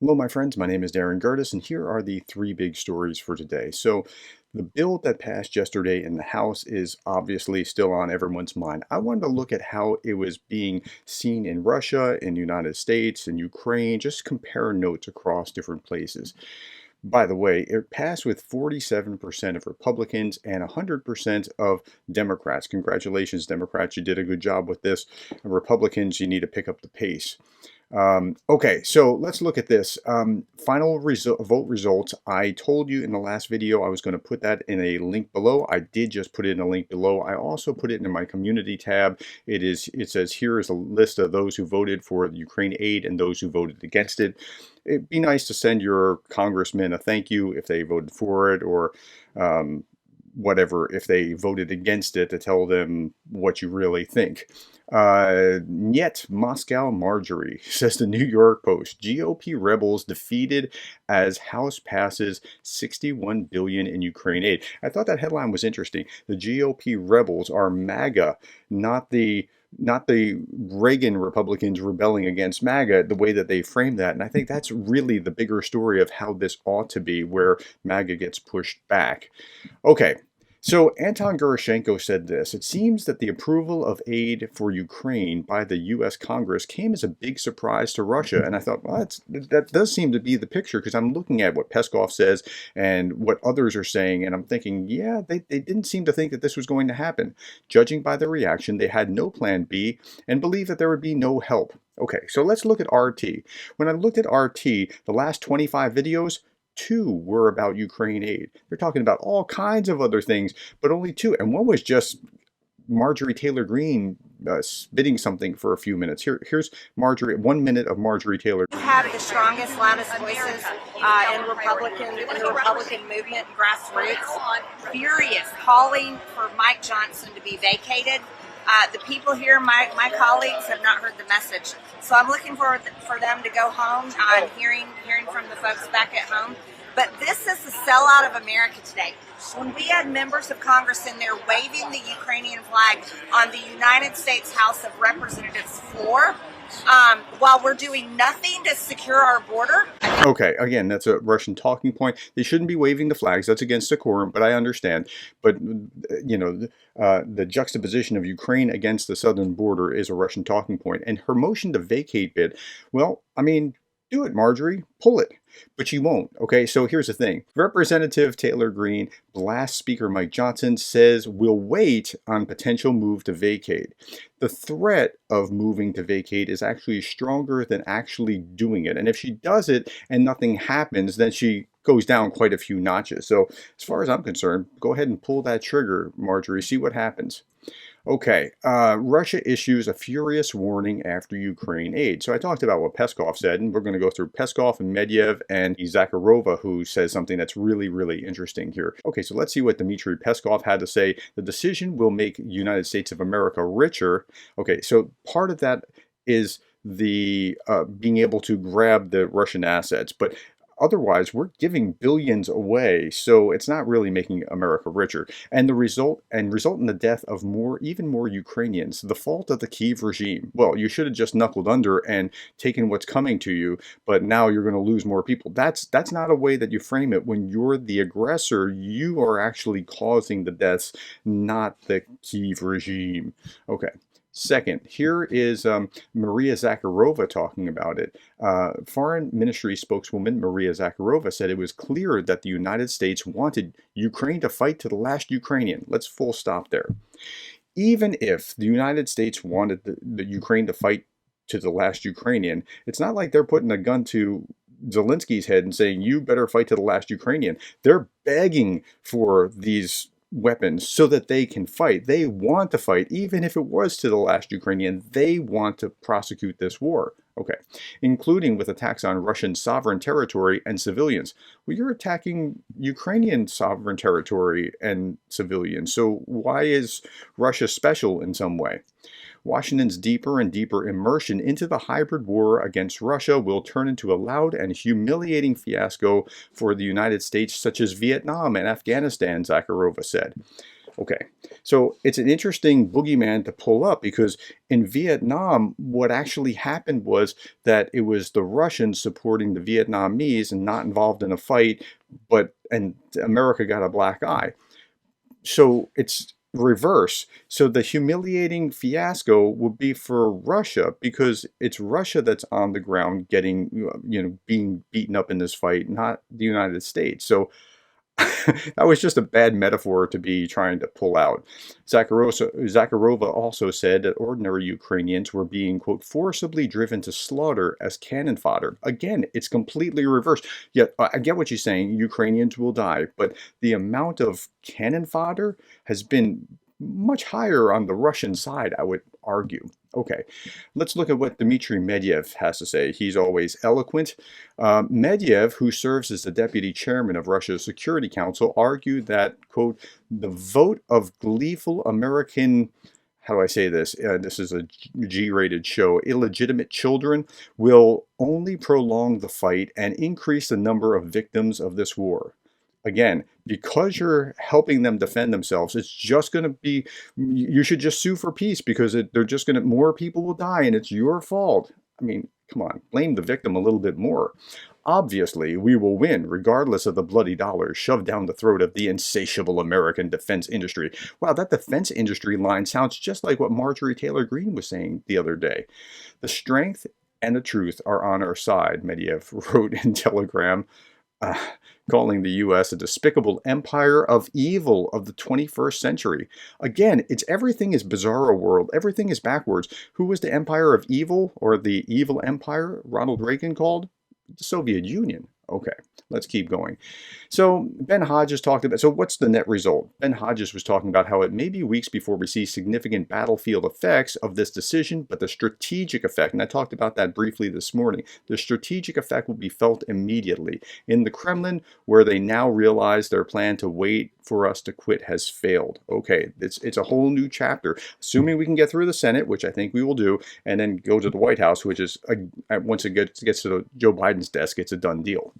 Hello, my friends. My name is Gerdes, and here are the three big stories for today. So, the bill that passed yesterday in the House is obviously still on everyone's mind. I wanted to look at how it was being seen in Russia, in the United States, in Ukraine, just compare notes across different places. By the way, it passed with 47% of Republicans and 100% of Democrats. Congratulations, Democrats. You did a good job with this. Republicans, you need to pick up the pace. Okay, so let's look at this. Final vote results. I told you in the last video I was going to put that in a link below. I did just put it in a link below. I also put it in my community tab. It says here is a list of those who voted for the Ukraine aid and those who voted against it. It'd be nice to send your congressman a thank you if they voted for it, or whatever, if they voted against it, to tell them what you really think. Yet Moscow Marjorie, says the New York Post. GOP rebels defeated as House passes 61 billion in Ukraine aid. I thought that headline was interesting. The GOP rebels are MAGA, not the Reagan Republicans rebelling against MAGA, the way that they frame that. And I think that's really the bigger story of how this ought to be, where MAGA gets pushed back. Okay, so Anton Gerashenko said this: "It seems that the approval of aid for Ukraine by the U.S. Congress came as a big surprise to Russia." And I thought, well, that does seem to be the picture, because I'm looking at what Peskov says and what others are saying, and I'm thinking, yeah, they didn't seem to think that this was going to happen. Judging by the reaction, they had no plan B and believed that there would be no help. Okay, so let's look at RT. When I looked at RT, the last 25 videos, two were about Ukraine aid. They're talking about all kinds of other things, but only two. And one was just Marjorie Taylor Greene spitting something for a few minutes. Here's Marjorie, 1 minute of Marjorie Taylor. Have the strongest, loudest voices in the Republican movement, grassroots, furious, calling for Mike Johnson to be vacated. The people here, my colleagues, have not heard the message. So I'm looking for them to go home. I'm hearing from the folks back at home. But this is the sellout of America today. When we had members of Congress in there waving the Ukrainian flag on the United States House of Representatives floor, while we're doing nothing to secure our border. Okay, again, that's a Russian talking point. They shouldn't be waving the flags. That's against decorum, but I understand. But, the juxtaposition of Ukraine against the southern border is a Russian talking point. And her motion to vacate bid, well, I mean, do it, Marjorie. Pull it. But you won't. Okay, so here's the thing. Representative Taylor Greene blasts Speaker Mike Johnson, says we'll wait on potential move to vacate. The threat of moving to vacate is actually stronger than actually doing it. And if she does it and nothing happens, then she goes down quite a few notches. So as far as I'm concerned, go ahead and pull that trigger, Marjorie. See what happens. Okay, Russia issues a furious warning after Ukraine aid. So I talked about what Peskov said, and we're going to go through Peskov and Medvedev and Zakharova, who says something that's really, really interesting here. Okay, so let's see what Dmitry Peskov had to say. The decision will make United States of America richer. Okay, so part of that is the being able to grab the Russian assets, but otherwise, we're giving billions away, so it's not really making America richer. And the result in the death of even more Ukrainians. The fault of the Kyiv regime. Well, you should have just knuckled under and taken what's coming to you, but now you're going to lose more people. That's not a way that you frame it. When you're the aggressor, you are actually causing the deaths, not the Kyiv regime. Okay. Second, here is Maria Zakharova talking about it. Foreign Ministry spokeswoman Maria Zakharova said it was clear that the United States wanted Ukraine to fight to the last Ukrainian. Let's full stop there. Even if the United States wanted the Ukraine to fight to the last Ukrainian, it's not like they're putting a gun to Zelensky's head and saying, you better fight to the last Ukrainian. They're begging for these weapons so that they can fight. They want to fight, even if it was to the last Ukrainian. They want to prosecute this war. Okay, including with attacks on Russian sovereign territory and civilians. Well, you're attacking Ukrainian sovereign territory and civilians, so why is Russia special in some way? Washington's deeper and deeper immersion into the hybrid war against Russia will turn into a loud and humiliating fiasco for the United States, such as Vietnam and Afghanistan, Zakharova said. Okay, so it's an interesting boogeyman to pull up because in Vietnam, what actually happened was that it was the Russians supporting the Vietnamese and not involved in a fight, and America got a black eye. So it's reverse. So the humiliating fiasco would be for Russia because it's Russia that's on the ground getting, being beaten up in this fight, not the United States. So that was just a bad metaphor to be trying to pull out. Zakharova also said that ordinary Ukrainians were being, quote, forcibly driven to slaughter as cannon fodder. Again, it's completely reversed. Yet, I get what she's saying. Ukrainians will die, but the amount of cannon fodder has been much higher on the Russian side, I would argue. Okay, let's look at what Dmitry Medvedev has to say. He's always eloquent. Medvedev, who serves as the deputy chairman of Russia's Security Council, argued that, quote, the vote of gleeful American, how do I say this? This is a G-rated show, illegitimate children will only prolong the fight and increase the number of victims of this war. Again, because you're helping them defend themselves, it's just going to be, you should just sue for peace because they're just going to, more people will die and it's your fault. I mean, come on, blame the victim a little bit more. Obviously, we will win regardless of the bloody dollars shoved down the throat of the insatiable American defense industry. Wow, that defense industry line sounds just like what Marjorie Taylor Greene was saying the other day. The strength and the truth are on our side, Medvedev wrote in Telegram. Uh, Calling the U.S. a despicable empire of evil of the 21st century. Again, it's everything is bizarro world. Everything is backwards. Who was the empire of evil, or the evil empire Ronald Reagan called? The Soviet Union. Okay, let's keep going. So Ben Hodges talked about, so what's the net result? Ben Hodges was talking about how it may be weeks before we see significant battlefield effects of this decision, but the strategic effect, and I talked about that briefly this morning, the strategic effect will be felt immediately in the Kremlin, where they now realize their plan to wait for us to quit has failed. Okay, it's a whole new chapter. Assuming we can get through the Senate, which I think we will do, and then go to the White House, which is, once it gets to Joe Biden's desk, it's a done deal.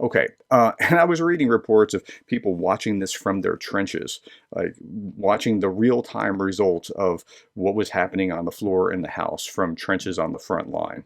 Okay, and I was reading reports of people watching this from their trenches, like watching the real-time results of what was happening on the floor in the House from trenches on the front line.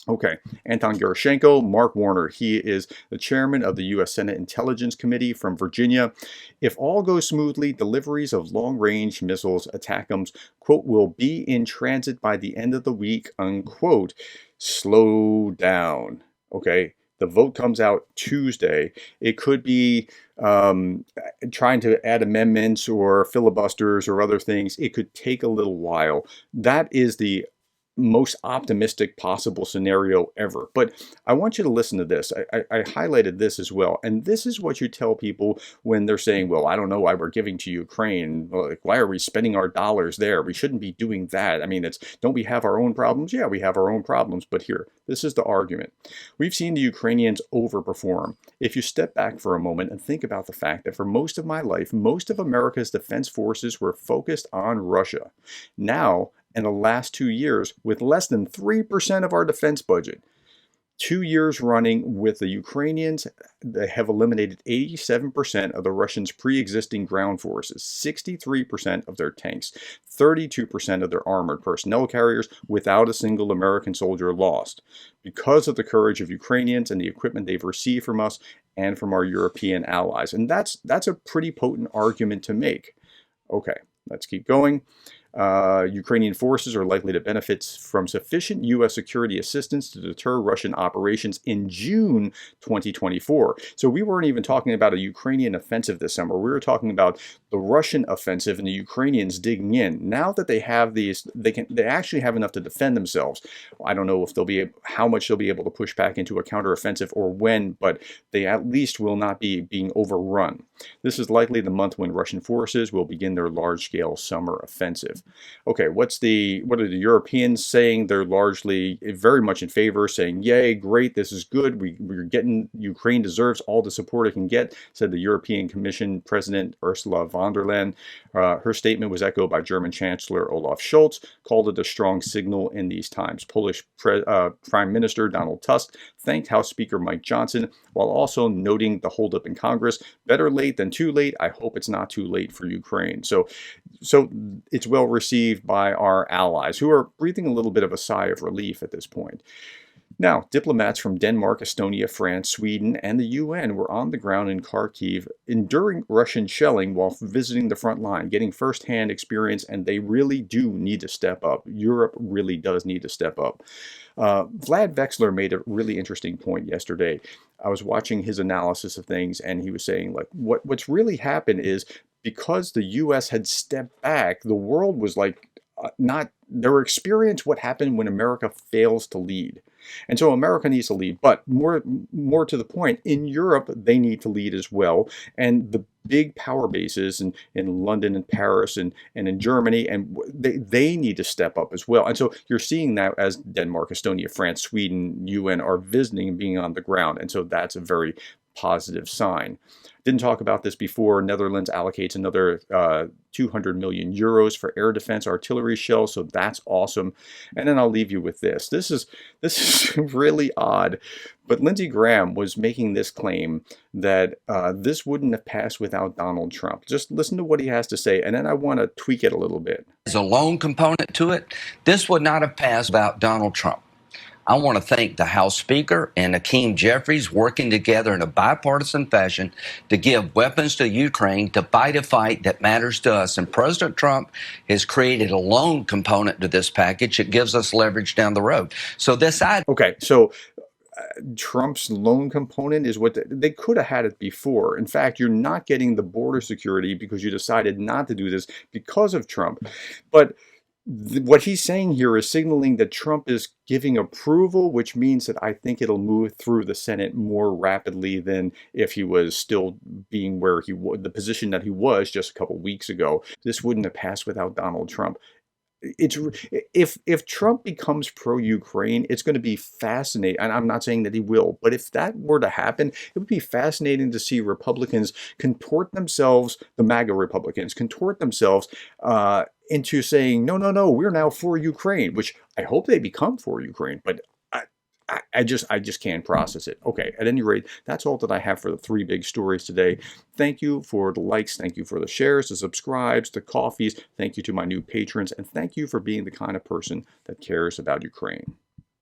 Okay, Anton Gerashenko, Mark Warner, he is the chairman of the U.S. Senate Intelligence Committee from Virginia. If all goes smoothly, deliveries of long-range missiles, ATACMS, quote, will be in transit by the end of the week, unquote. Slow down. Okay, the vote comes out Tuesday. It could be trying to add amendments or filibusters or other things. It could take a little while. That is the most optimistic possible scenario ever. But I want you to listen to this. I highlighted this as well. And this is what you tell people when they're saying, well, I don't know why we're giving to Ukraine. Like, why are we spending our dollars there? We shouldn't be doing that. I mean, don't we have our own problems? Yeah, we have our own problems. But here, this is the argument. We've seen the Ukrainians overperform. If you step back for a moment and think about the fact that for most of my life, most of America's defense forces were focused on Russia. Now, in the last 2 years, with less than 3% of our defense budget, 2 years running with the Ukrainians, they have eliminated 87% of the Russians' pre-existing ground forces, 63% of their tanks, 32% of their armored personnel carriers, without a single American soldier lost, because of the courage of Ukrainians and the equipment they've received from us and from our European allies. And that's a pretty potent argument to make. Okay, let's keep going. Ukrainian forces are likely to benefit from sufficient U.S. security assistance to deter Russian operations in June 2024. So we weren't even talking about a Ukrainian offensive this summer. We were talking about the Russian offensive and the Ukrainians digging in. Now that they have these, they actually have enough to defend themselves. I don't know if how much they'll be able to push back into a counteroffensive or when, but they at least will not be being overrun. This is likely the month when Russian forces will begin their large-scale summer offensive. Okay, what are the Europeans saying? They're largely very much in favor, saying, yay, great, this is good. We're getting, Ukraine deserves all the support it can get, said the European Commission President Ursula von der Leyen. Her statement was echoed by German Chancellor Olaf Scholz, called it a strong signal in these times. Polish Prime Minister Donald Tusk thanked House Speaker Mike Johnson, while also noting the holdup in Congress. Better late late than too late. I hope it's not too late for Ukraine. So it's well received by our allies, who are breathing a little bit of a sigh of relief at this point. Now, diplomats from Denmark, Estonia, France, Sweden, and the UN were on the ground in Kharkiv, enduring Russian shelling while visiting the front line, getting firsthand experience, and they really do need to step up. Europe really does need to step up. Vlad Vexler made a really interesting point yesterday. I was watching his analysis of things, and he was saying, like, what's really happened is because the U.S. had stepped back, the world was like, not, they were experiencing what happened when America fails to lead. And so America needs to lead, but more to the point, in Europe, they need to lead as well. And the big power bases in London and Paris and in Germany, and they need to step up as well. And so you're seeing that as Denmark, Estonia, France, Sweden, UN are visiting and being on the ground. And so that's a very positive sign. Didn't talk about this before. Netherlands allocates another 200 million euros for air defense artillery shells, so that's awesome. And then I'll leave you with this. This is really odd, but Lindsey Graham was making this claim that this wouldn't have passed without Donald Trump. Just listen to what he has to say, and then I want to tweak it a little bit. There's a loan component to it. This would not have passed without Donald Trump. I want to thank the House Speaker and Hakeem Jeffries working together in a bipartisan fashion to give weapons to Ukraine to fight a fight that matters to us. And President Trump has created a loan component to this package that gives us leverage down the road. So this idea. Okay, so Trump's loan component is what they could have had it before. In fact, you're not getting the border security because you decided not to do this because of Trump. But what he's saying here is signaling that Trump is giving approval, which means that I think it'll move through the Senate more rapidly than if he was still being where he was, the position that he was just a couple weeks ago. This wouldn't have passed without Donald Trump. It's if Trump becomes pro-Ukraine, it's going to be fascinating. And I'm not saying that he will, but if that were to happen, it would be fascinating to see Republicans contort themselves, the MAGA Republicans contort themselves into saying, no, we're now for Ukraine, which I hope they become for Ukraine, but I just can't process it. Okay, at any rate, that's all that I have for the three big stories today. Thank you for the likes, thank you for the shares, the subscribes, the coffees, thank you to my new patrons, and thank you for being the kind of person that cares about Ukraine.